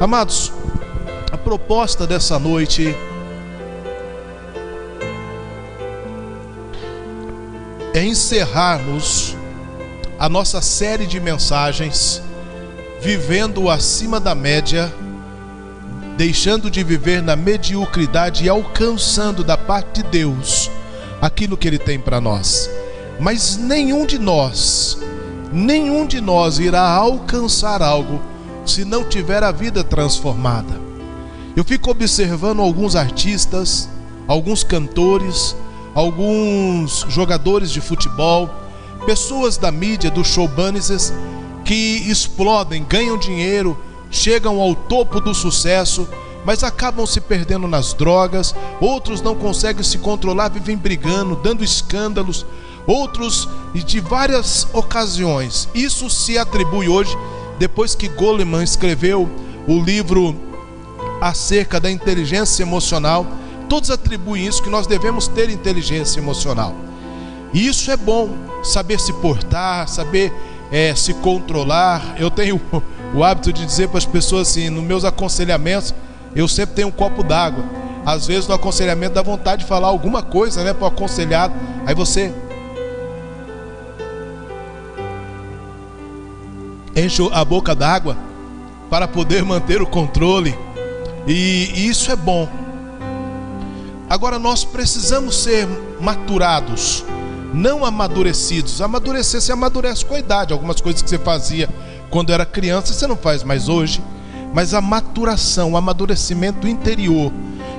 Amados, a proposta dessa noite é encerrarmos a nossa série de mensagens vivendo acima da média, deixando de viver na mediocridade e alcançando da parte de Deus aquilo que Ele tem para nós. Mas nenhum de nós irá alcançar algo se não tiver a vida transformada. Eu fico observando alguns artistas, alguns cantores, alguns jogadores de futebol, pessoas da mídia, do show business, que explodem, ganham dinheiro, chegam ao topo do sucesso, mas acabam se perdendo nas drogas. Outros não conseguem se controlar, vivem brigando, dando escândalos. Outros, de várias ocasiões. Isso se atribui hoje, depois que Goleman escreveu o livro acerca da inteligência emocional. Todos atribuem isso, que nós devemos ter inteligência emocional. E isso é bom, saber se portar, saber se controlar. Eu tenho o hábito de dizer para as pessoas assim, nos meus aconselhamentos, eu sempre tenho um copo d'água. Às vezes no aconselhamento dá vontade de falar alguma coisa, né, para o aconselhado. Aí você enche a boca d'água para poder manter o controle. E isso é bom. Agora nós precisamos ser maturados, não amadurecidos. Amadurecer, você amadurece com a idade. Algumas coisas que você fazia quando era criança, você não faz mais hoje. Mas a maturação, o amadurecimento interior,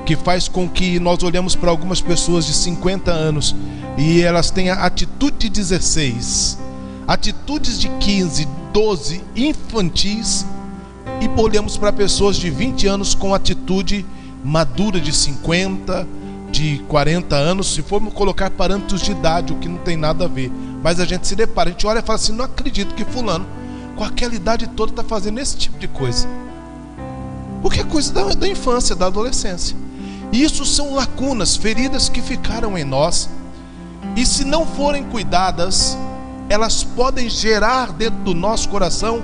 que faz com que nós olhamos para algumas pessoas de 50 anos e elas têm a atitude de 16, atitudes de 15, 12, infantis, e olhamos para pessoas de 20 anos com atitude madura de 50, de 40 anos, se formos colocar parâmetros de idade, o que não tem nada a ver. Mas a gente se depara, a gente olha e fala assim, não acredito que fulano, com aquela idade toda, está fazendo esse tipo de coisa. Porque é coisa da infância, da adolescência. E isso são lacunas, feridas que ficaram em nós. E se não forem cuidadas, elas podem gerar dentro do nosso coração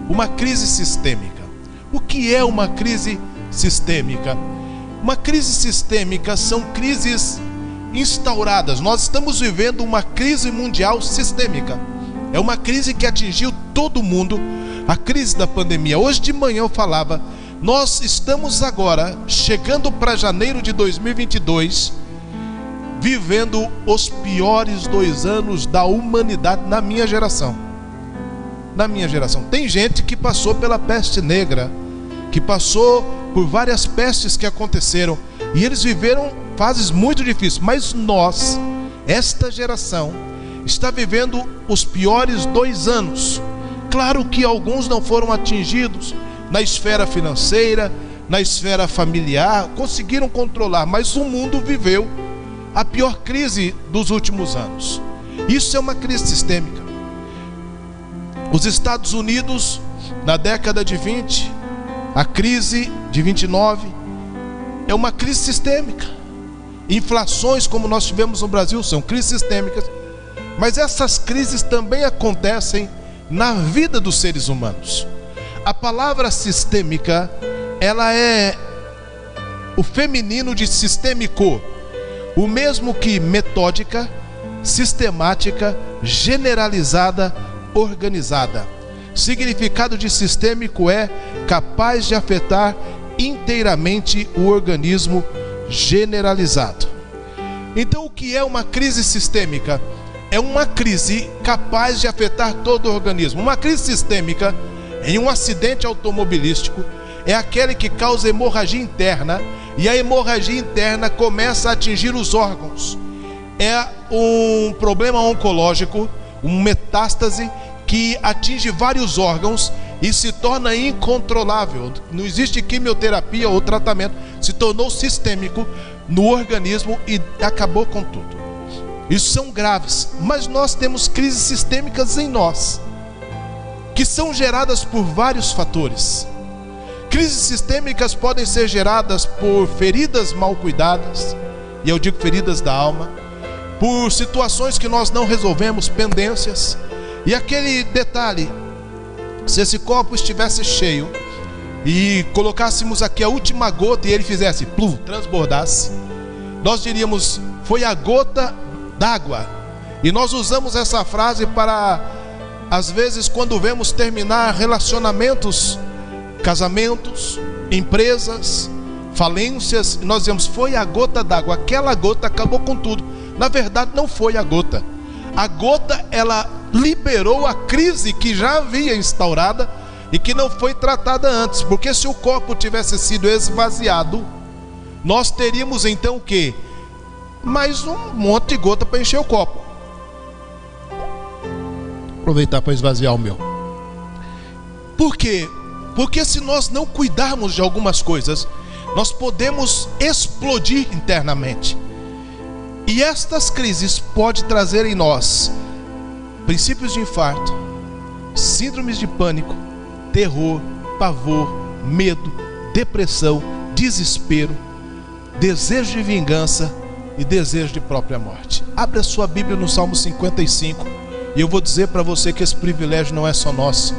uma crise sistêmica. O que é uma crise sistêmica? Uma crise sistêmica são crises instauradas. Nós estamos vivendo uma crise mundial sistêmica. É uma crise que atingiu todo mundo. A crise da pandemia. Hoje de manhã eu falava, nós estamos agora chegando para janeiro de 2022, vivendo os piores 2 anos da humanidade na minha geração. Na minha geração. Tem gente que passou pela peste negra, que passou por várias pestes que aconteceram, e eles viveram fases muito difíceis. Mas nós, esta geração, está vivendo os piores 2 anos. Claro que alguns não foram atingidos na esfera financeira, na esfera familiar, conseguiram controlar, mas o mundo viveu a pior crise dos últimos anos. Isso é uma crise sistêmica. Os Estados Unidos, na década de 20, a crise de 29, é uma crise sistêmica. Inflações como nós tivemos no Brasil são crises sistêmicas, mas essas crises também acontecem na vida dos seres humanos. A palavra sistêmica, ela é o feminino de sistêmico, o mesmo que metódica, sistemática, generalizada, organizada. Significado de sistêmico é capaz de afetar inteiramente o organismo, generalizado. Então, o que é uma crise sistêmica? É uma crise capaz de afetar todo o organismo. Uma crise sistêmica em um acidente automobilístico é aquele que causa hemorragia interna, e a hemorragia interna começa a atingir os órgãos. É um problema oncológico, uma metástase que atinge vários órgãos e se torna incontrolável. Não existe quimioterapia ou tratamento, se tornou sistêmico no organismo e acabou com tudo. Isso são graves, mas nós temos crises sistêmicas em nós, que são geradas por vários fatores. Crises sistêmicas podem ser geradas por feridas mal cuidadas, e eu digo feridas da alma, por situações que nós não resolvemos, pendências. E aquele detalhe, se esse copo estivesse cheio e colocássemos aqui a última gota e ele fizesse, plum, transbordasse, nós diríamos, foi a gota d'água. E nós usamos essa frase para, às vezes, quando vemos terminar relacionamentos, casamentos, empresas, falências, nós dizemos, foi a gota d'água, aquela gota acabou com tudo. Na verdade não foi a gota. A gota, ela liberou a crise que já havia instaurada e que não foi tratada antes, porque se o copo tivesse sido esvaziado, nós teríamos então o quê? Mais um monte de gota para encher o copo. Vou aproveitar para esvaziar o meu. Por quê? Porque se nós não cuidarmos de algumas coisas, nós podemos explodir internamente. E estas crises podem trazer em nós princípios de infarto, síndromes de pânico, terror, pavor, medo, depressão, desespero, desejo de vingança e desejo de própria morte. Abre a sua Bíblia no Salmo 55 e eu vou dizer para você que esse privilégio não é só nosso.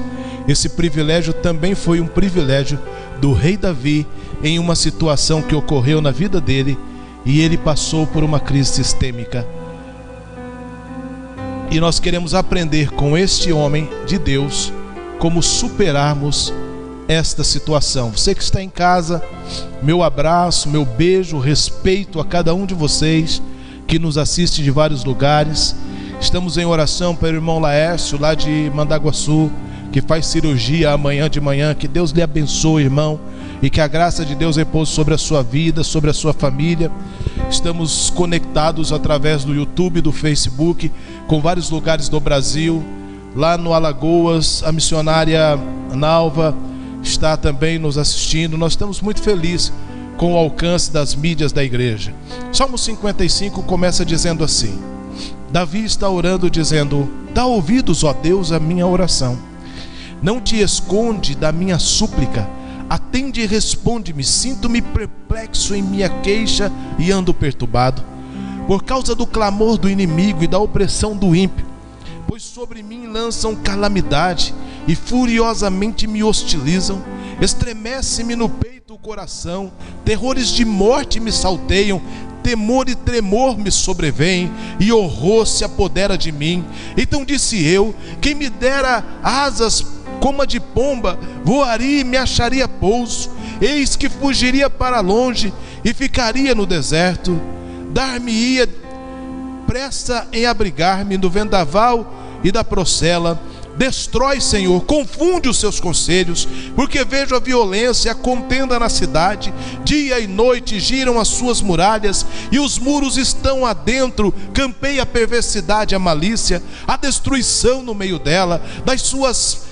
Esse privilégio também foi um privilégio do rei Davi em uma situação que ocorreu na vida dele e ele passou por uma crise sistêmica. E nós queremos aprender com este homem de Deus como superarmos esta situação. Você que está em casa, meu abraço, meu beijo, respeito a cada um de vocês que nos assiste de vários lugares. Estamos em oração para o irmão Laércio, lá de Mandaguaçu, que faz cirurgia amanhã de manhã. Que Deus lhe abençoe, irmão, e que a graça de Deus repouse sobre a sua vida, sobre a sua família. Estamos conectados através do YouTube, do Facebook, com vários lugares do Brasil. Lá no Alagoas, a missionária Nalva está também nos assistindo. Nós estamos muito felizes com o alcance das mídias da igreja. Salmo 55 começa dizendo assim: Davi está orando dizendo: dá ouvidos, ó Deus, à minha oração. Não te esconde da minha súplica. Atende e responde-me. Sinto-me perplexo em minha queixa e ando perturbado, por causa do clamor do inimigo e da opressão do ímpio. Pois sobre mim lançam calamidade e furiosamente me hostilizam. Estremece-me no peito o coração, terrores de morte me salteiam. Temor e tremor me sobrevêm, e horror se apodera de mim. Então disse eu: quem me dera asas como a de pomba, voaria e me acharia pouso. Eis que fugiria para longe e ficaria no deserto. Dar-me-ia pressa em abrigar-me do vendaval e da procela. Destrói, Senhor, confunde os seus conselhos, porque vejo a violência e a contenda na cidade. Dia e noite giram as suas muralhas, e os muros estão adentro. Campeia a perversidade e a malícia, a destruição no meio dela. Das suas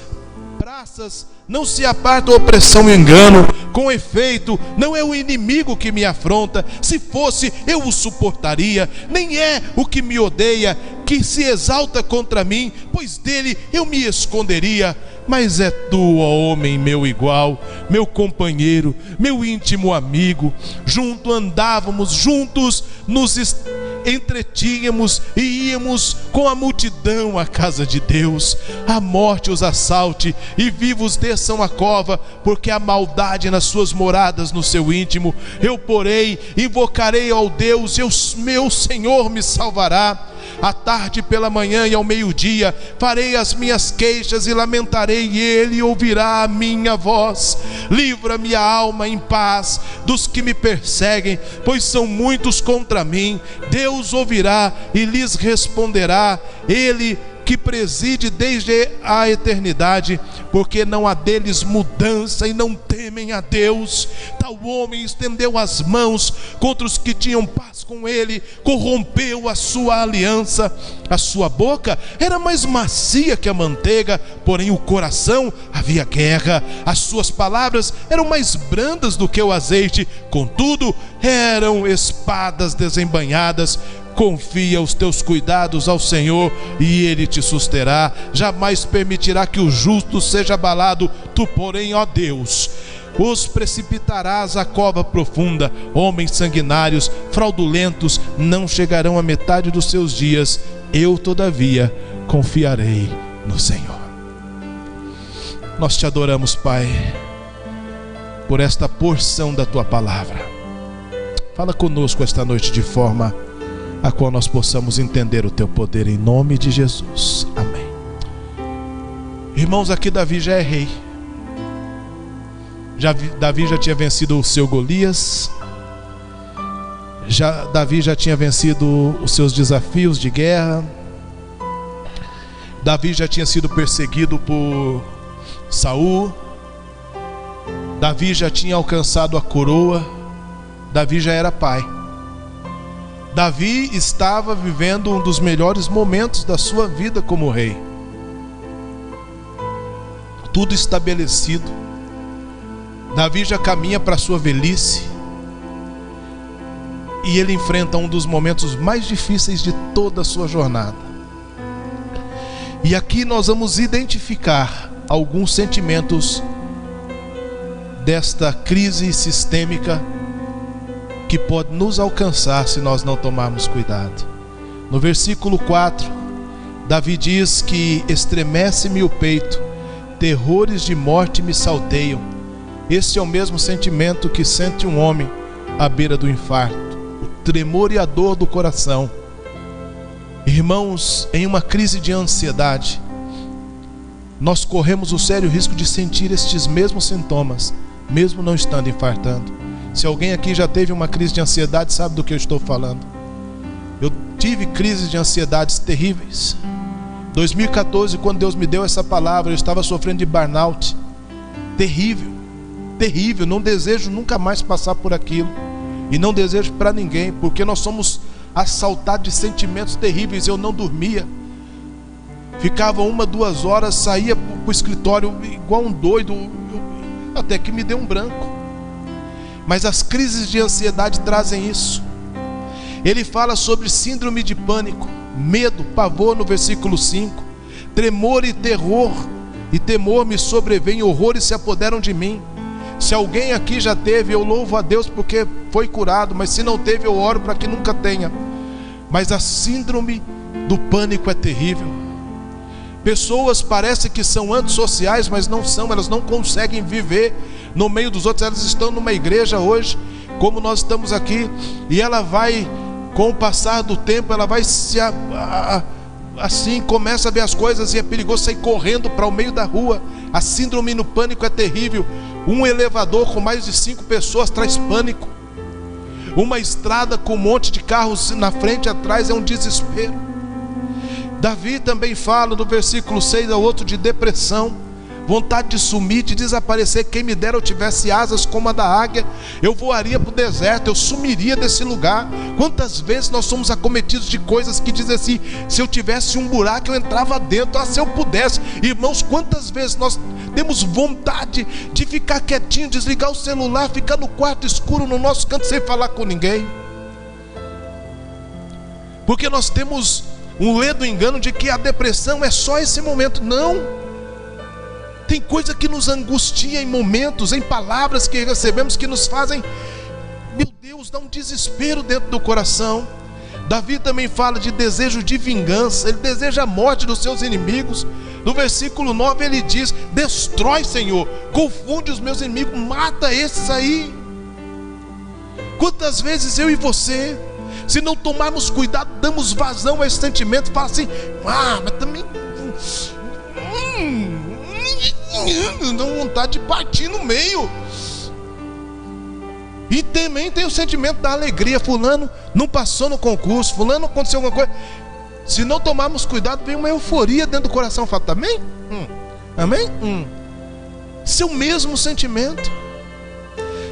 praças não se aparta a opressão e engano. Com efeito, não é o inimigo que me afronta. Se fosse, eu o suportaria. Nem é o que me odeia que se exalta contra mim, pois dele eu me esconderia. Mas é tu, ó homem, meu igual, meu companheiro, meu íntimo amigo. Junto andávamos, juntos nos entretínhamos e íamos com a multidão à casa de Deus. A morte os assalte e vivos desçam a cova, porque há maldade nas suas moradas no seu íntimo. Eu, porém, invocarei ao Deus, e o meu Senhor me salvará. À tarde, pela manhã e ao meio-dia farei as minhas queixas e lamentarei, e ele ouvirá a minha voz. Livra minha alma em paz dos que me perseguem, pois são muitos contra mim. Deus ouvirá e lhes responderá, ele que preside desde a eternidade, porque não há deles mudança e não temem a Deus. Tal homem estendeu as mãos contra os que tinham paz com ele, corrompeu a sua aliança. A sua boca era mais macia que a manteiga, porém o coração havia guerra. As suas palavras eram mais brandas do que o azeite, contudo eram espadas desembainhadas. Confia os teus cuidados ao Senhor e Ele te susterá. Jamais permitirá que o justo seja abalado. Tu, porém, ó Deus, os precipitarás à cova profunda. Homens sanguinários, fraudulentos, não chegarão à metade dos seus dias. Eu, todavia, confiarei no Senhor. Nós te adoramos, Pai. por esta porção da tua palavra. Fala conosco esta noite de forma a qual nós possamos entender o teu poder, em nome de Jesus. Amém. Irmãos, aqui Davi já é rei. Davi já tinha vencido o seu Golias. Davi já tinha vencido os seus desafios de guerra. Davi já tinha sido perseguido por Saul. Davi já tinha alcançado a coroa. Davi já era pai. Davi estava vivendo um dos melhores momentos da sua vida como rei. Tudo estabelecido. Davi já caminha para a sua velhice. E ele enfrenta um dos momentos mais difíceis de toda a sua jornada. E aqui nós vamos identificar alguns sentimentos desta crise sistêmica que pode nos alcançar se nós não tomarmos cuidado. No versículo 4, Davi diz que estremece-me o peito, terrores de morte me salteiam. Este é o mesmo sentimento que sente um homem à beira do infarto, o tremor e a dor do coração. Irmãos, em uma crise de ansiedade, nós corremos o sério risco de sentir estes mesmos sintomas, mesmo não estando infartando. Se alguém aqui já teve uma crise de ansiedade, sabe do que eu estou falando. Eu tive crises de ansiedades terríveis. 2014, quando Deus me deu essa palavra, eu estava sofrendo de burnout. Terrível, terrível. Não desejo nunca mais passar por aquilo. E não desejo para ninguém, porque nós somos assaltados de sentimentos terríveis. Eu não dormia. Ficava 1-2 horas, saía para o escritório igual um doido, até que me deu um branco. Mas as crises de ansiedade trazem isso. Ele fala sobre síndrome de pânico, medo, pavor no versículo 5. Tremor e terror e temor me sobrevêm, horrores se apoderam de mim. Se alguém aqui já teve, eu louvo a Deus porque foi curado, mas se não teve, eu oro para que nunca tenha. Mas a síndrome do pânico é terrível. Pessoas parecem que são antissociais, mas não são, elas não conseguem viver no meio dos outros. Elas estão numa igreja hoje, como nós estamos aqui, e ela vai, com o passar do tempo, ela vai se assim, começa a ver as coisas e é perigoso sair correndo para o meio da rua. A síndrome do pânico é terrível. Um elevador com mais de 5 pessoas traz pânico. Uma estrada com um monte de carros na frente e atrás é um desespero. Davi também fala no versículo 6 ao outro de depressão, vontade de sumir, de desaparecer. Quem me dera eu tivesse asas como a da águia, eu voaria para o deserto, eu sumiria desse lugar. Quantas vezes nós somos acometidos de coisas que dizem assim: se eu tivesse um buraco eu entrava dentro, se eu pudesse. Irmãos, quantas vezes nós temos vontade de ficar quietinho, desligar o celular, ficar no quarto escuro, no nosso canto, sem falar com ninguém, porque nós temos um ledo engano de que a depressão é só esse momento. Não, tem coisa que nos angustia em momentos, em palavras que recebemos que nos fazem, meu Deus, dá um desespero dentro do coração. Davi também fala de desejo de vingança, ele deseja a morte dos seus inimigos. No versículo 9 ele diz: destrói, Senhor, confunde os meus inimigos, mata esses aí. Quantas vezes eu e você, se não tomarmos cuidado, damos vazão a esse sentimento, fala assim: mas também dá vontade de partir no meio. E também tem o sentimento da alegria. Fulano não passou no concurso, fulano aconteceu alguma coisa. Se não tomarmos cuidado, vem uma euforia dentro do coração. Fala: amém? Amém? Esse é o mesmo sentimento.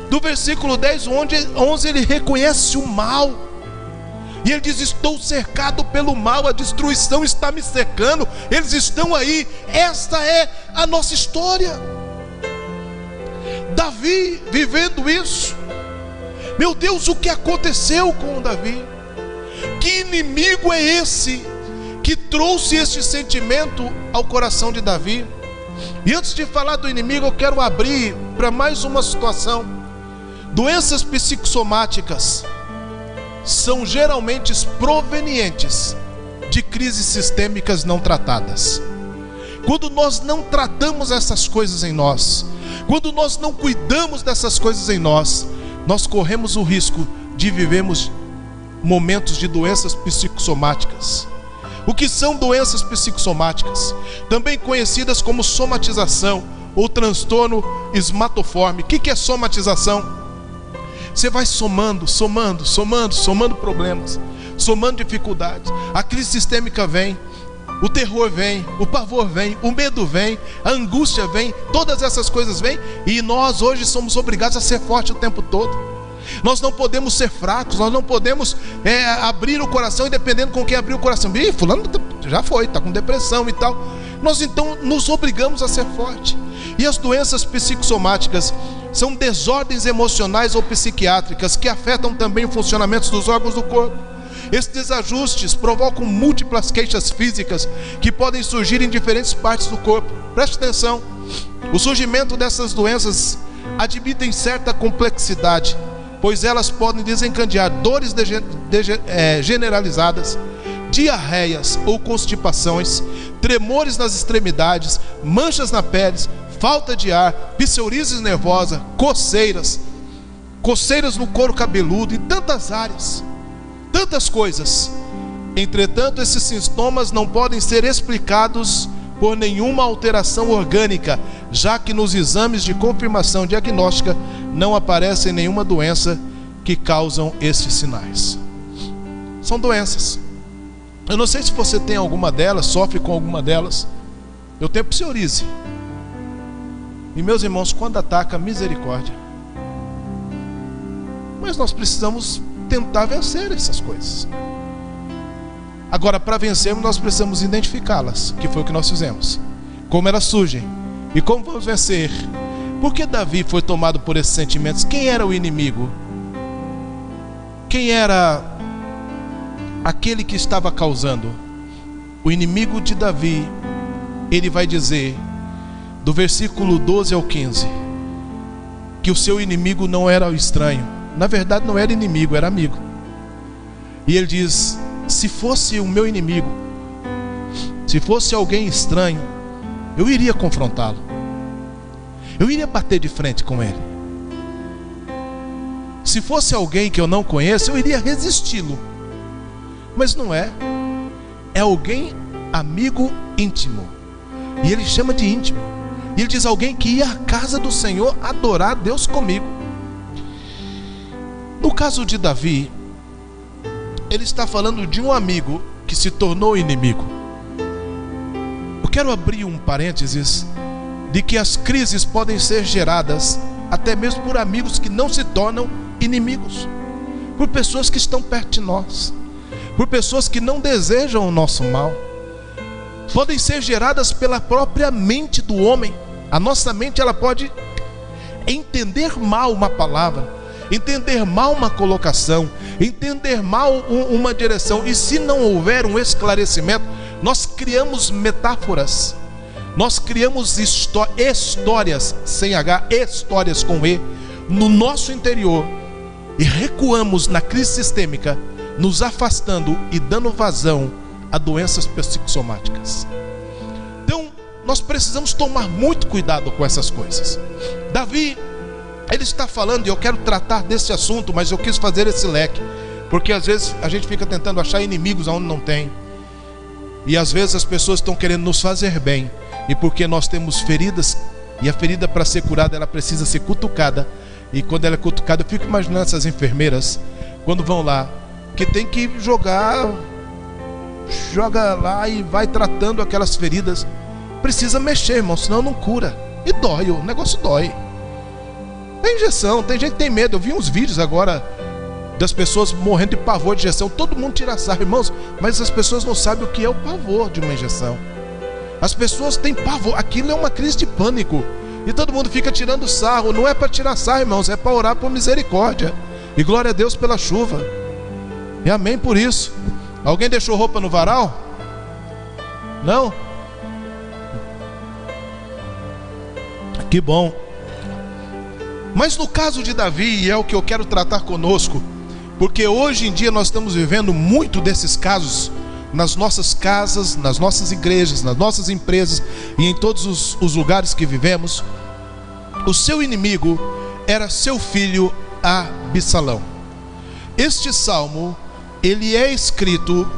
Do versículo 10, 11, ele reconhece o mal. E ele diz: estou cercado pelo mal, a destruição está me cercando, eles estão aí. Esta é a nossa história. Davi vivendo isso. Meu Deus, o que aconteceu com Davi? Que inimigo é esse que trouxe este sentimento ao coração de Davi? E antes de falar do inimigo, eu quero abrir para mais uma situação. Doenças psicossomáticas são geralmente provenientes de crises sistêmicas não tratadas. Quando nós não tratamos essas coisas em nós, Quando nós não cuidamos dessas coisas em nós, nós corremos o risco de vivermos momentos de doenças psicossomáticas. O que são doenças psicossomáticas? Também conhecidas como somatização ou transtorno esmatoforme. O que é somatização? Você vai somando problemas, somando dificuldades. A crise sistêmica vem, o terror vem, o pavor vem, o medo vem, a angústia vem, todas essas coisas vêm, e nós hoje somos obrigados a ser fortes o tempo todo. Nós não podemos ser fracos, nós não podemos abrir o coração, e dependendo com quem abrir o coração, fulano já foi, está com depressão e tal. Nós então nos obrigamos a ser forte. E as doenças psicossomáticas são desordens emocionais ou psiquiátricas que afetam também o funcionamento dos órgãos do corpo. Esses desajustes provocam múltiplas queixas físicas que podem surgir em diferentes partes do corpo. Preste atenção, o surgimento dessas doenças admitem certa complexidade, pois elas podem desencadear dores generalizadas, diarreias ou constipações, tremores nas extremidades, manchas na pele, falta de ar, psoríase nervosa, coceiras no couro cabeludo e tantas áreas, tantas coisas. Entretanto, esses sintomas não podem ser explicados por nenhuma alteração orgânica, já que nos exames de confirmação diagnóstica não aparece nenhuma doença que causam estes sinais. São doenças. Eu não sei se você tem alguma delas, sofre com alguma delas. Eu tenho psoríase. E meus irmãos, quando ataca, misericórdia. Mas nós precisamos tentar vencer essas coisas. Agora, para vencermos, nós precisamos identificá-las, que foi o que nós fizemos. Como elas surgem e como vamos vencer. Por que Davi foi tomado por esses sentimentos? Quem era o inimigo? Quem era aquele que estava causando? O inimigo de Davi, ele vai dizer, do versículo 12 ao 15, que o seu inimigo não era o estranho. Na verdade não era inimigo, era amigo. E ele diz, se fosse o meu inimigo, se fosse alguém estranho, eu iria confrontá-lo, eu iria bater de frente com ele. Se fosse alguém que eu não conheço, eu iria resisti-lo. Mas não é. É alguém amigo íntimo. E ele chama de íntimo. E ele diz alguém que ia à casa do Senhor adorar a Deus comigo. No caso de Davi, ele está falando de um amigo que se tornou inimigo. Eu quero abrir um parênteses de que as crises podem ser geradas até mesmo por amigos que não se tornam inimigos, por pessoas que estão perto de nós, por pessoas que não desejam o nosso mal. Podem ser geradas pela própria mente do homem. A nossa mente, ela pode entender mal uma palavra, entender mal uma colocação, entender mal uma direção. E se não houver um esclarecimento, nós criamos metáforas, nós criamos histórias sem H, histórias com E, no nosso interior, e recuamos na crise sistêmica, nos afastando e dando vazão a doenças psicossomáticas. Então, nós precisamos tomar muito cuidado com essas coisas. Davi, ele está falando, e eu quero tratar desse assunto, mas eu quis fazer esse leque, porque às vezes a gente fica tentando achar inimigos onde não tem, e às vezes as pessoas estão querendo nos fazer bem, e porque nós temos feridas, e a ferida, para ser curada, ela precisa ser cutucada. E quando ela é cutucada, eu fico imaginando essas enfermeiras, quando vão lá, que tem que joga lá e vai tratando aquelas feridas. Precisa mexer, irmão, senão não cura. E dói, o negócio dói. É injeção, tem gente que tem medo. Eu vi uns vídeos agora das pessoas morrendo de pavor de injeção. Todo mundo tira sarro, irmãos, mas as pessoas não sabem o que é o pavor de uma injeção. As pessoas têm pavor, aquilo é uma crise de pânico. E todo mundo fica tirando sarro. Não é para tirar sarro, irmãos, é para orar por misericórdia. E glória a Deus pela chuva. E amém por isso. Alguém deixou roupa no varal? Não? Que bom. Mas no caso de Davi, e é o que eu quero tratar conosco, porque hoje em dia nós estamos vivendo muito desses casos nas nossas casas, nas nossas igrejas, nas nossas empresas e em todos os lugares que vivemos. o seu inimigo era seu filho Absalão. Este salmo, ele é escrito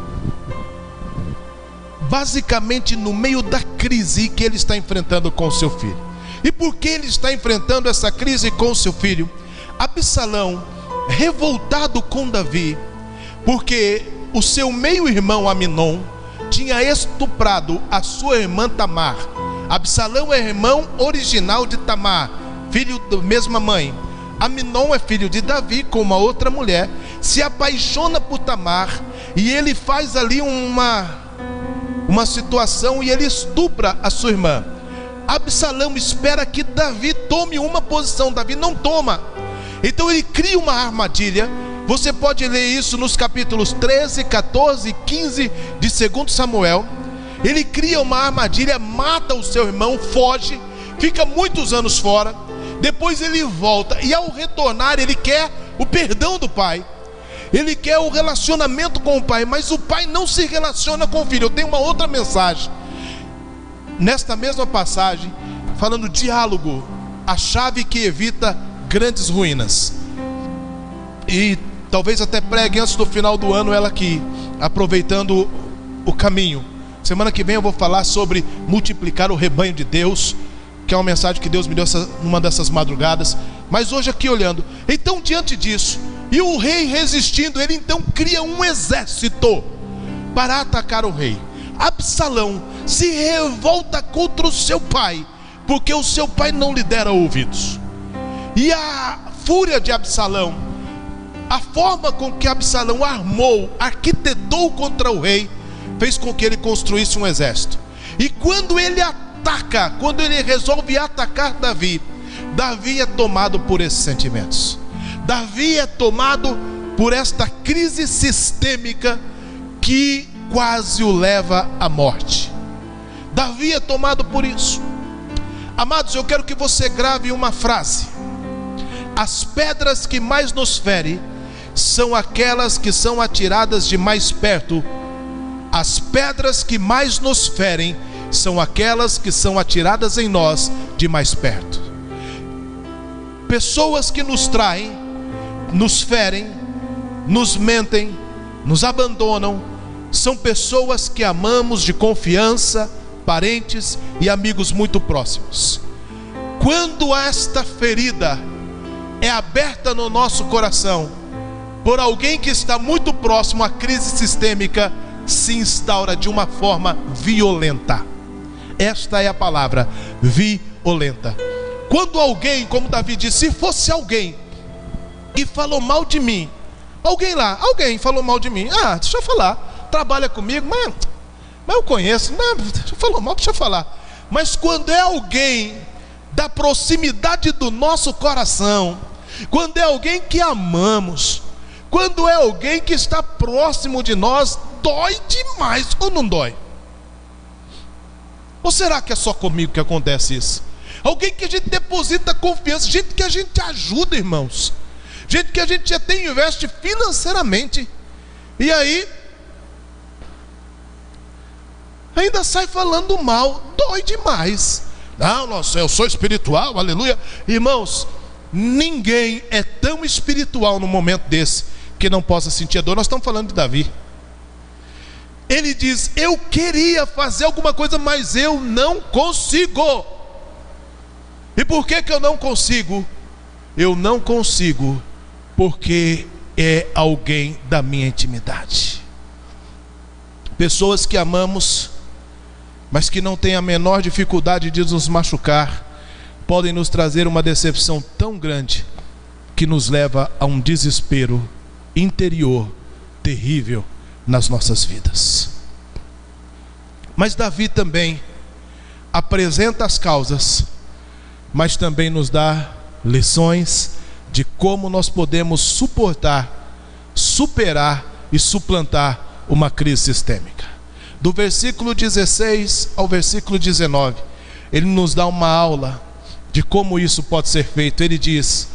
basicamente no meio da crise que ele está enfrentando com o seu filho. E por que ele está enfrentando essa crise com o seu filho? Absalão, revoltado com Davi, porque o seu meio-irmão Aminon tinha estuprado a sua irmã Tamar. Absalão é irmão original de Tamar, filho da mesma mãe. Aminon é filho de Davi com uma outra mulher, se apaixona por Tamar e ele faz ali uma situação e ele estupra a sua irmã. Absalão espera que Davi tome uma posição, Davi não toma. Então ele cria uma armadilha. Você pode ler isso nos capítulos 13, 14 e 15 de 2 Samuel. Ele cria uma armadilha, mata o seu irmão, foge, fica muitos anos fora. Depois ele volta e ao retornar ele quer o perdão do pai, ele quer o relacionamento com o pai, mas o pai não se relaciona com o filho. Eu tenho uma outra mensagem nesta mesma passagem, falando diálogo, a chave que evita grandes ruínas. E talvez até pregue antes do final do ano ela aqui, aproveitando o caminho. Semana que vem eu vou falar sobre multiplicar o rebanho de Deus, que é uma mensagem que Deus me deu numa dessas madrugadas. Mas hoje aqui olhando, então diante disso, e o rei resistindo, ele então cria um exército para atacar o rei. Absalão se revolta contra o seu pai, porque o seu pai não lhe dera ouvidos. E a fúria de Absalão, a forma com que Absalão armou, arquitetou contra o rei, fez com que ele construísse um exército. E quando ele ataca, quando ele resolve atacar Davi, Davi é tomado por esses sentimentos. Davi é tomado por esta crise sistêmica que quase o leva à morte. Davi é tomado por isso. Amados, eu quero que você grave uma frase: as pedras que mais nos ferem são aquelas que são atiradas de mais perto. As pedras que mais nos ferem são aquelas que são atiradas em nós de mais perto. Pessoas que nos traem, nos ferem, nos mentem, nos abandonam, são pessoas que amamos de confiança, parentes e amigos muito próximos. Quando esta ferida é aberta no nosso coração por alguém que está muito próximo, a crise sistêmica se instaura de uma forma violenta. Esta é a palavra, violenta. Quando alguém, como Davi disse, se fosse alguém que falou mal de mim, alguém falou mal de mim, deixa eu falar, trabalha comigo, mas eu conheço, falou mal, deixa eu falar. Mas quando é alguém da proximidade do nosso coração, quando é alguém que amamos, quando é alguém que está próximo de nós, dói demais, ou não dói? Ou será que é só comigo que acontece isso? Alguém que a gente deposita confiança, gente que a gente ajuda, irmãos, gente que a gente até investe financeiramente, e aí ainda sai falando mal, dói demais. Não, nossa, eu sou espiritual, aleluia. Irmãos, ninguém é tão espiritual no momento desse que não possa sentir a dor. Nós estamos falando de Davi. Ele diz: eu queria fazer alguma coisa, mas eu não consigo. E por que eu não consigo? Eu não consigo porque é alguém da minha intimidade. Pessoas que amamos, mas que não têm a menor dificuldade de nos machucar, podem nos trazer uma decepção tão grande que nos leva a um desespero interior terrível nas nossas vidas. Mas Davi também apresenta as causas, mas também nos dá lições de como nós podemos suportar, superar e suplantar uma crise sistêmica. Do versículo 16 ao versículo 19, ele nos dá uma aula de como isso pode ser feito. Ele diz: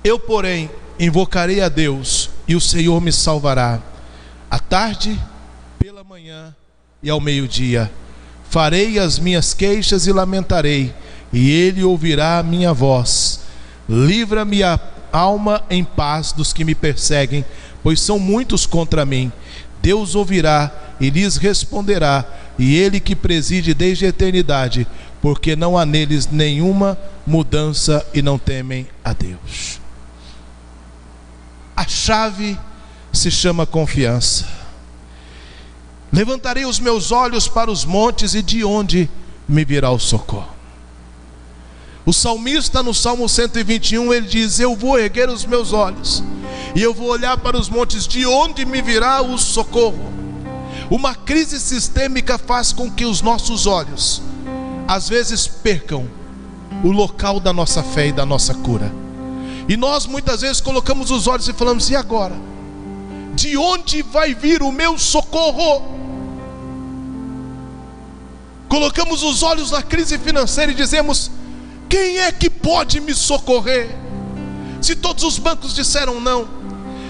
eu, porém, invocarei a Deus, e o Senhor me salvará. À tarde, pela manhã e ao meio-dia, farei as minhas queixas e lamentarei, e Ele ouvirá a minha voz. Livra-me a alma em paz dos que me perseguem, pois são muitos contra mim. Deus ouvirá e lhes responderá, e Ele que preside desde a eternidade, porque não há neles nenhuma mudança e não temem a Deus. A chave se chama confiança. Levantarei os meus olhos para os montes, e de onde me virá o socorro? O salmista no Salmo 121, ele diz: eu vou erguer os meus olhos e eu vou olhar para os montes, de onde me virá o socorro? Uma crise sistêmica faz com que os nossos olhos às vezes percam o local da nossa fé e da nossa cura. E nós muitas vezes colocamos os olhos e falamos: e agora? De onde vai vir o meu socorro? Colocamos os olhos na crise financeira e dizemos: quem é que pode me socorrer? Se todos os bancos disseram não,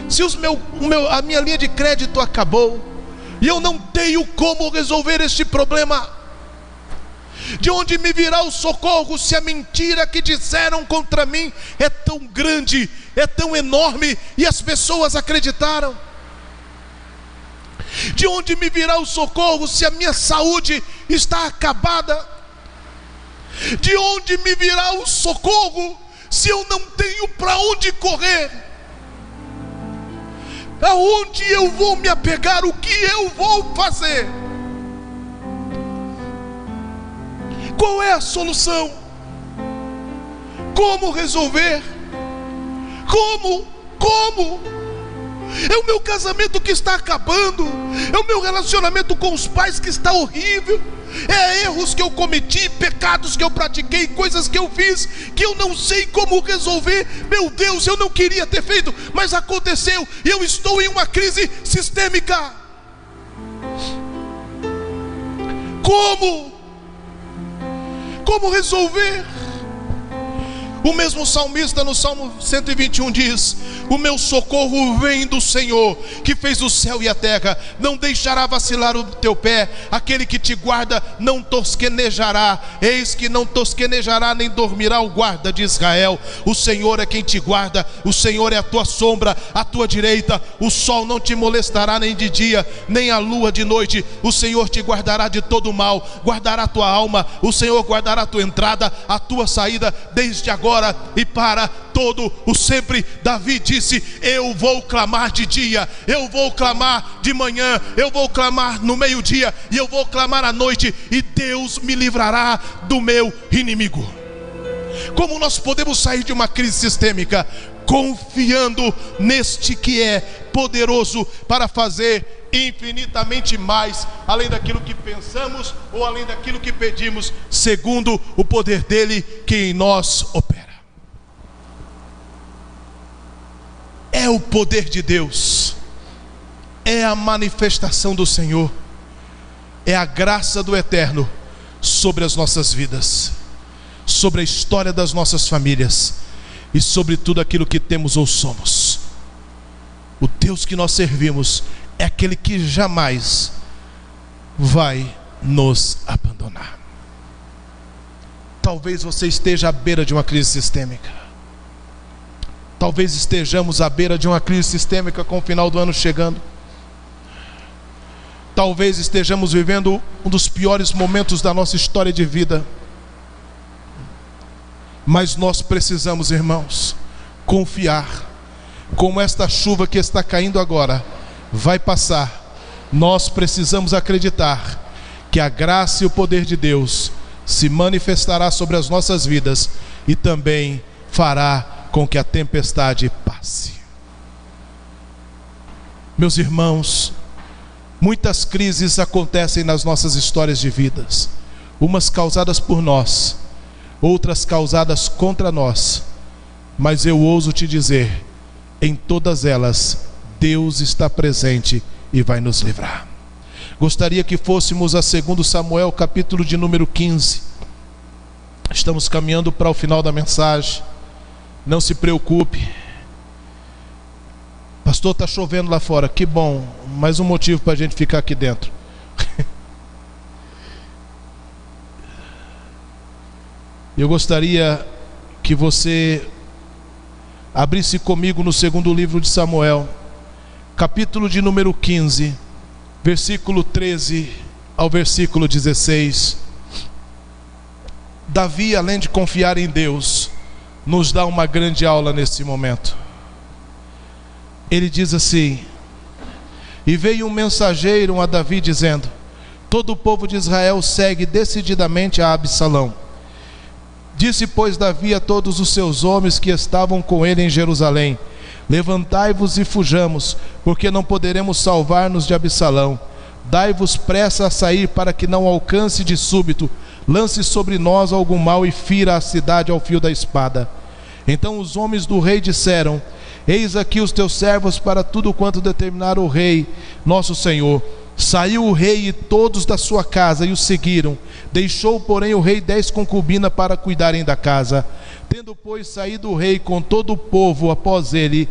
se a minha linha de crédito acabou, e eu não tenho como resolver este problema, de onde me virá o socorro se a mentira que disseram contra mim é tão grande, é tão enorme, e as pessoas acreditaram? De onde me virá o socorro se a minha saúde está acabada? De onde me virá o socorro se eu não tenho para onde correr? Aonde eu vou me apegar? O que eu vou fazer? Qual é a solução? Como resolver? Como? É o meu casamento que está acabando, é o meu relacionamento com os pais que está horrível, é erros que eu cometi, pecados que eu pratiquei, coisas que eu fiz, que eu não sei como resolver. Meu Deus, eu não queria ter feito, mas aconteceu, e eu estou em uma crise sistêmica. Como resolver? O mesmo salmista no Salmo 121 diz: o meu socorro vem do Senhor, que fez o céu e a terra. Não deixará vacilar o teu pé, aquele que te guarda não tosquenejará. Eis que não tosquenejará nem dormirá o guarda de Israel. O Senhor é quem te guarda, o Senhor é a tua sombra à tua direita. O sol não te molestará nem de dia, nem a lua de noite. O Senhor te guardará de todo mal, guardará a tua alma. O Senhor guardará a tua entrada, a tua saída, desde agora e para todo o sempre. Davi disse: eu vou clamar de dia, eu vou clamar de manhã, eu vou clamar no meio-dia, e eu vou clamar à noite, e Deus me livrará do meu inimigo. Como nós podemos sair de uma crise sistêmica? Confiando neste que é poderoso para fazer infinitamente mais, além daquilo que pensamos ou além daquilo que pedimos, segundo o poder dele que em nós opera. É o poder de Deus, é a manifestação do Senhor, é a graça do Eterno sobre as nossas vidas, sobre a história das nossas famílias e sobre tudo aquilo que temos ou somos. O Deus que nós servimos é aquele que jamais vai nos abandonar. Talvez você esteja à beira de uma crise sistêmica. Talvez estejamos à beira de uma crise sistêmica com o final do ano chegando. Talvez estejamos vivendo um dos piores momentos da nossa história de vida. Mas nós precisamos, irmãos, confiar. Como esta chuva que está caindo agora vai passar, nós precisamos acreditar que a graça e o poder de Deus se manifestará sobre as nossas vidas e também fará com que a tempestade passe. Meus irmãos, muitas crises acontecem nas nossas histórias de vidas, umas causadas por nós, outras causadas contra nós, mas eu ouso te dizer, em todas elas Deus está presente e vai nos livrar. Gostaria que fôssemos a 2 Samuel, capítulo de número 15. Estamos caminhando para o final da mensagem. Não se preocupe. Pastor, está chovendo lá fora. Que bom, mais um motivo para a gente ficar aqui dentro. Eu gostaria que você abrisse comigo no segundo livro de Samuel, capítulo de número 15, versículo 13 ao versículo 16. Davi, além de confiar em Deus, nos dá uma grande aula nesse momento. Ele diz assim: e veio um mensageiro a Davi dizendo: todo o povo de Israel segue decididamente a Absalão. Disse, pois, Davi a todos os seus homens que estavam com ele em Jerusalém: levantai-vos e fujamos, porque não poderemos salvar-nos de Absalão. Dai-vos pressa a sair, para que não alcance de súbito, lance sobre nós algum mal e fira a cidade ao fio da espada. Então os homens do rei disseram: eis aqui os teus servos para tudo quanto determinar o rei, nosso senhor. Saiu o rei e todos da sua casa e o seguiram. Deixou, porém, o rei 10 concubinas para cuidarem da casa. Tendo, pois, saído o rei com todo o povo após ele,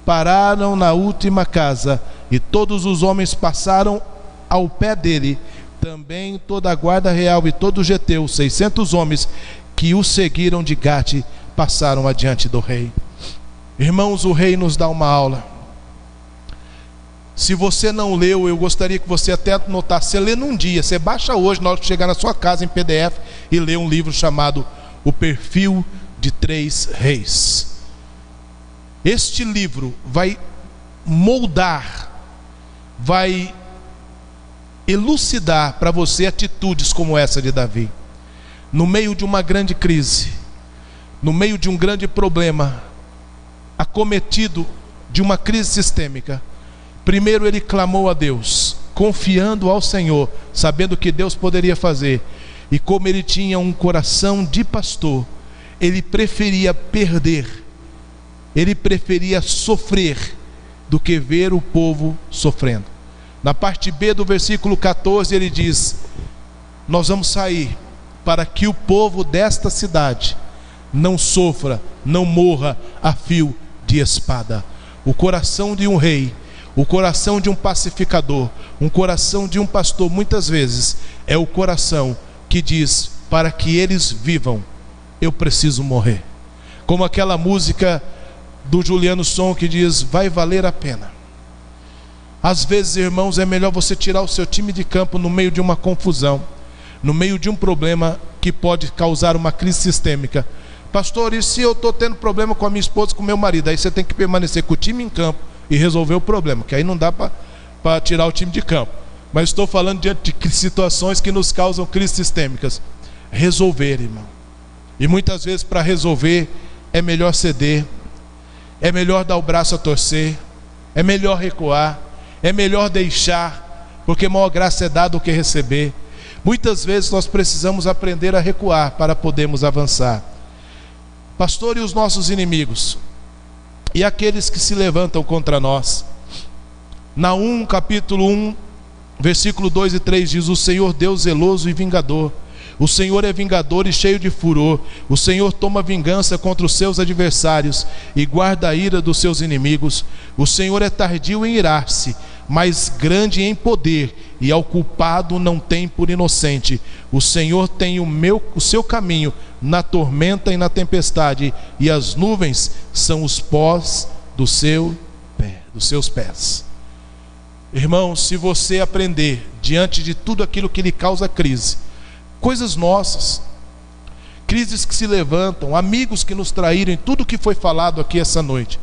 pararam na última casa, e todos os homens passaram ao pé dele. Também toda a guarda real e todo o geteu, 600 homens que o seguiram de Gate, passaram adiante do rei. Irmãos, o rei nos dá uma aula. Se você não leu, eu gostaria que você até anotasse. Você lê num dia, você baixa hoje, na hora de chegar na sua casa em PDF, e lê um livro chamado O Perfil de 3 Reis. Este livro vai moldar, vai elucidar para você atitudes como essa de Davi. No meio de uma grande crise, no meio de um grande problema, acometido de uma crise sistêmica, primeiro ele clamou a Deus, confiando ao Senhor, sabendo que Deus poderia fazer. E como ele tinha um coração de pastor, ele preferia perder, ele preferia sofrer do que ver o povo sofrendo. Na parte B do versículo 14 ele diz: nós vamos sair para que o povo desta cidade não sofra, não morra a fio de espada. O coração de um rei, o coração de um pacificador, um coração de um pastor, muitas vezes é o coração que diz: para que eles vivam, eu preciso morrer. Como aquela música do Juliano Som que diz: vai valer a pena. Às vezes, irmãos, é melhor você tirar o seu time de campo no meio de uma confusão, no meio de um problema que pode causar uma crise sistêmica. Pastor, e se eu estou tendo problema com a minha esposa, com o meu marido? Aí você tem que permanecer com o time em campo e resolver o problema, que aí não dá para tirar o time de campo. Mas estou falando diante de situações que nos causam crises sistêmicas. Resolver, irmão. E muitas vezes, para resolver, é melhor ceder, é melhor dar o braço a torcer, é melhor recuar, é melhor deixar, porque maior graça é dar do que receber. Muitas vezes nós precisamos aprender a recuar para podermos avançar. Pastor, e os nossos inimigos? E aqueles que se levantam contra nós? Naum, capítulo 1, versículo 2 e 3 diz: o Senhor Deus zeloso e vingador, o Senhor é vingador e cheio de furor. O Senhor toma vingança contra os seus adversários e guarda a ira dos seus inimigos. O Senhor é tardio em irar-se, mas grande em poder, e ao culpado não tem por inocente. O Senhor tem o seu caminho na tormenta e na tempestade, e as nuvens são os pós dos seus pés. Irmãos, se você aprender diante de tudo aquilo que lhe causa crise, coisas nossas, crises que se levantam, amigos que nos traíram, tudo que foi falado aqui essa noite,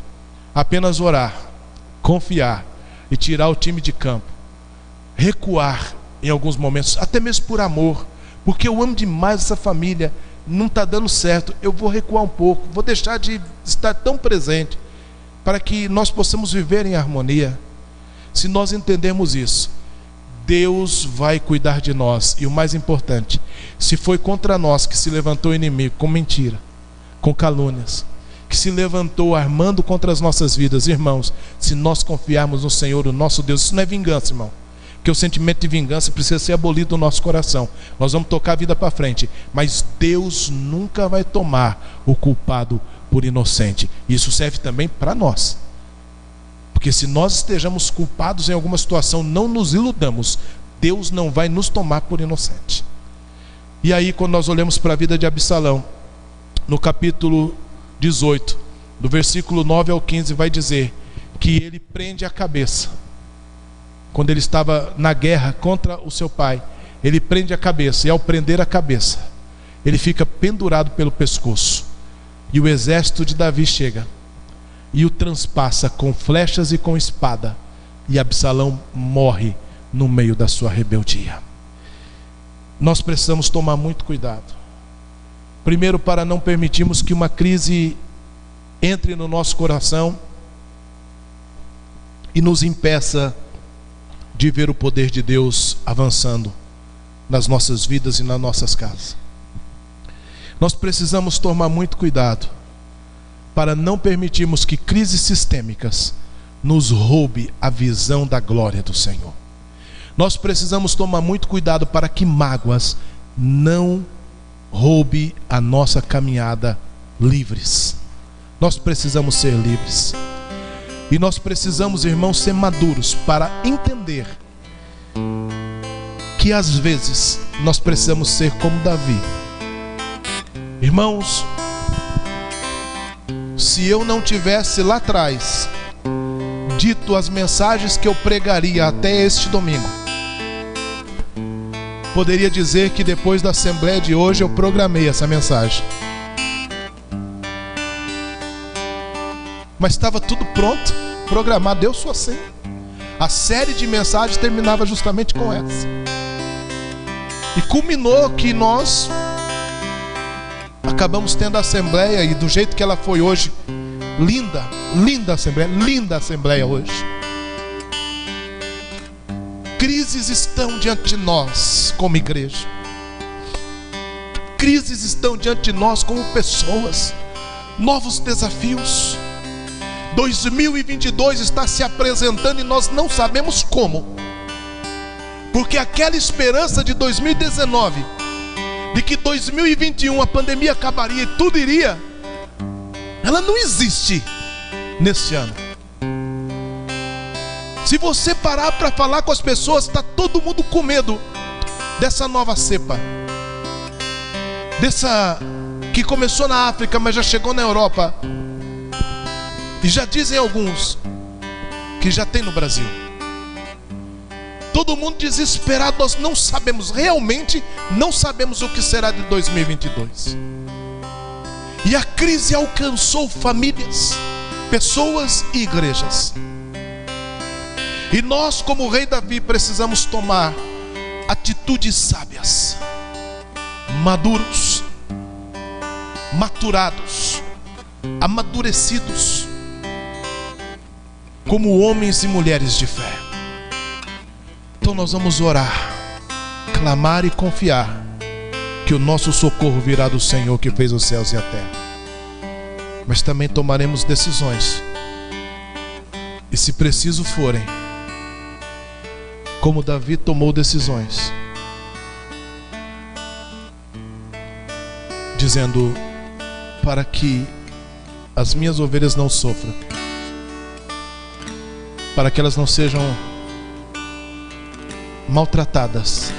apenas orar, confiar e tirar o time de campo, recuar em alguns momentos, até mesmo por amor, porque eu amo demais essa família, não está dando certo, eu vou recuar um pouco, vou deixar de estar tão presente, para que nós possamos viver em harmonia. Se nós entendermos isso, Deus vai cuidar de nós. E o mais importante, se foi contra nós que se levantou o inimigo com mentira, com calúnias, que se levantou armando contra as nossas vidas, irmãos, se nós confiarmos no Senhor, o nosso Deus, isso não é vingança, irmão, porque o sentimento de vingança precisa ser abolido do nosso coração. Nós vamos tocar a vida para frente, mas Deus nunca vai tomar o culpado por inocente. Isso serve também para nós, porque se nós estejamos culpados em alguma situação, não nos iludamos, Deus não vai nos tomar por inocente. E aí, quando nós olhamos para a vida de Absalão, no capítulo 18, do versículo 9 ao 15, vai dizer que ele prende a cabeça. Quando ele estava na guerra contra o seu pai, ele prende a cabeça, e ao prender a cabeça, ele fica pendurado pelo pescoço. E o exército de Davi chega e o transpassa com flechas e com espada, e Absalão morre no meio da sua rebeldia. Nós precisamos tomar muito cuidado. Primeiro, para não permitirmos que uma crise entre no nosso coração e nos impeça de ver o poder de Deus avançando nas nossas vidas e nas nossas casas. Nós precisamos tomar muito cuidado para não permitirmos que crises sistêmicas nos roube a visão da glória do Senhor. Nós precisamos tomar muito cuidado para que mágoas não roube a nossa caminhada livres. Nós precisamos ser livres. E nós precisamos, irmãos, ser maduros para entender que às vezes nós precisamos ser como Davi. Irmãos, se eu não tivesse lá atrás dito as mensagens que eu pregaria até este domingo, poderia dizer que depois da assembleia de hoje eu programei essa mensagem. Mas estava tudo pronto, programado. Eu sou assim. A série de mensagens terminava justamente com essa. E culminou que nós acabamos tendo a assembleia, e do jeito que ela foi hoje, linda assembleia hoje. Crises estão diante de nós como igreja. Crises estão diante de nós como pessoas. Novos desafios. 2022 está se apresentando e nós não sabemos como. Porque aquela esperança de 2019, de que 2021 a pandemia acabaria e tudo iria, ela não existe nesse ano. Se você parar para falar com as pessoas, está todo mundo com medo dessa nova cepa, dessa que começou na África, mas já chegou na Europa. E já dizem alguns que já tem no Brasil. Todo mundo desesperado. Nós não sabemos, realmente não sabemos o que será de 2022. E a crise alcançou famílias, pessoas e igrejas. E nós, como o rei Davi, precisamos tomar atitudes sábias, maduros, maturados, amadurecidos, como homens e mulheres de fé. Então nós vamos orar, clamar e confiar que o nosso socorro virá do Senhor que fez os céus e a terra. Mas também tomaremos decisões, e se preciso forem, como Davi tomou decisões, dizendo: para que as minhas ovelhas não sofram, para que elas não sejam maltratadas,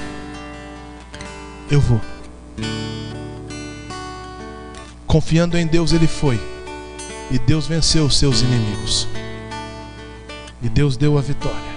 eu vou. Confiando em Deus, ele foi, e Deus venceu os seus inimigos, e Deus deu a vitória.